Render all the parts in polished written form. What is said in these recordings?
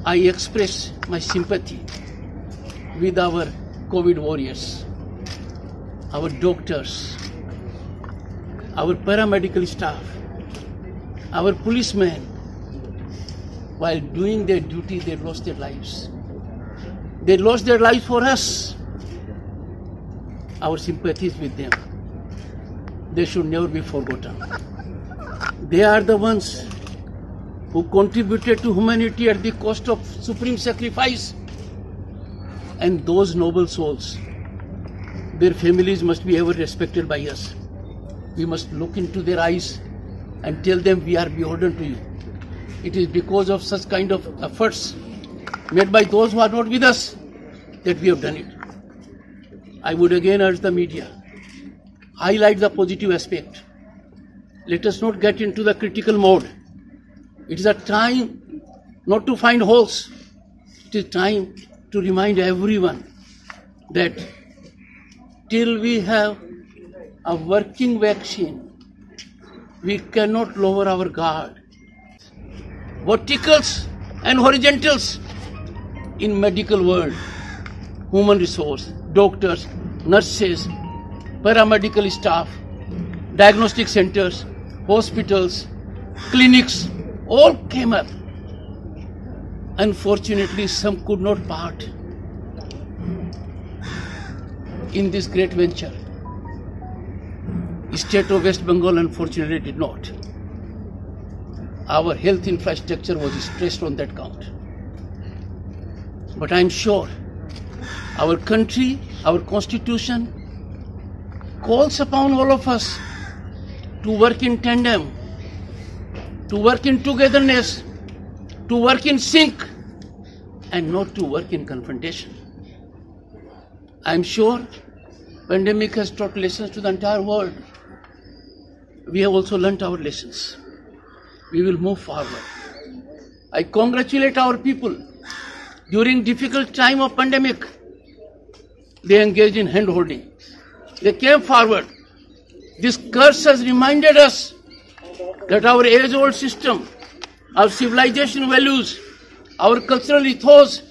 I express my sympathy with our COVID warriors, our doctors, our paramedical staff, our policemen. While doing their duty, they lost their lives. They lost their lives for us. Our sympathies with them. They should never be forgotten. They are the ones who contributed to humanity at the cost of supreme sacrifice. And those noble souls, their families must be ever respected by us. We must look into their eyes and tell them we are beholden to you. It is because of such kind of efforts made by those who are not with us that we have done it. I would again urge the media, highlight the positive aspect. Let us not get into the critical mode. It is a time not to find holes. It is time to remind everyone that till we have a working vaccine, we cannot lower our guard. Verticals and horizontals in medical world, human resource, doctors, nurses, paramedical staff, diagnostic centers, hospitals, clinics, all came up. Unfortunately, some could not part in this great venture. The state of West Bengal unfortunately did not. Our health infrastructure was stressed on that count. But I am sure our country, our constitution calls upon all of us to work in tandem, to work in togetherness, to work in sync, and not to work in confrontation. I am sure pandemic has taught lessons to the entire world. We have also learnt our lessons. We will move forward. I congratulate our people. During difficult time of pandemic, they engaged in hand holding. They came forward. This curse has reminded us that our age-old system, our civilization values, our cultural ethos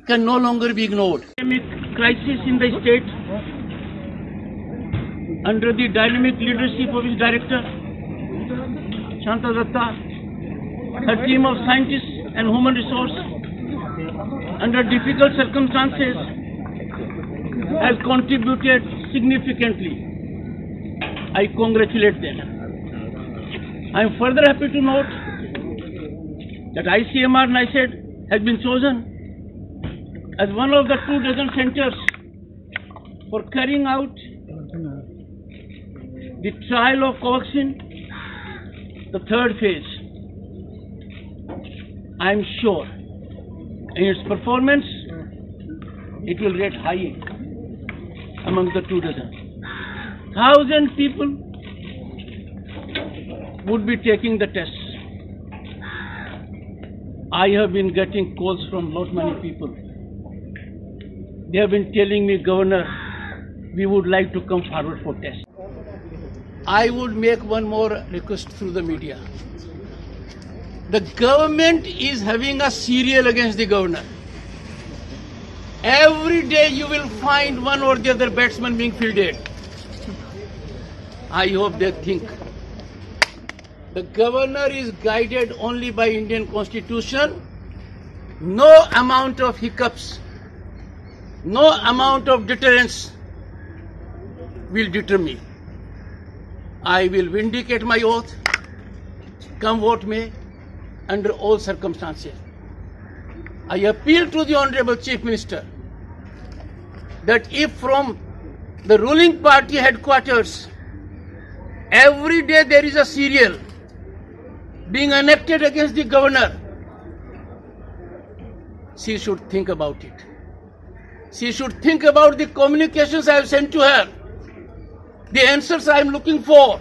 can no longer be ignored. Pandemic crisis in the state, under the dynamic leadership of its director, Shanta Datta, her team of scientists and human resource, under difficult circumstances, has contributed significantly. I congratulate them. I am further happy to note that ICMR NICED has been chosen as one of the 24 centers for carrying out the trial of Covaxin, the third phase. I am sure in its performance, it will rate high among the 24. 1,000 people would be taking the tests. I have been getting calls from many people. They have been telling me, Governor, we would like to come forward for tests. I would make one more request through the media. The government is having a serial against the governor. Every day you will find one or the other batsman being fielded. I hope they think the governor is guided only by Indian Constitution. No amount of hiccups, no amount of deterrence will deter me. I will vindicate my oath, come what may, under all circumstances. I appeal to the Honorable Chief Minister that if from the ruling party headquarters every day there is a serial being enacted against the governor, she should think about it. She should think about the communications I have sent to her, the answers I am looking for.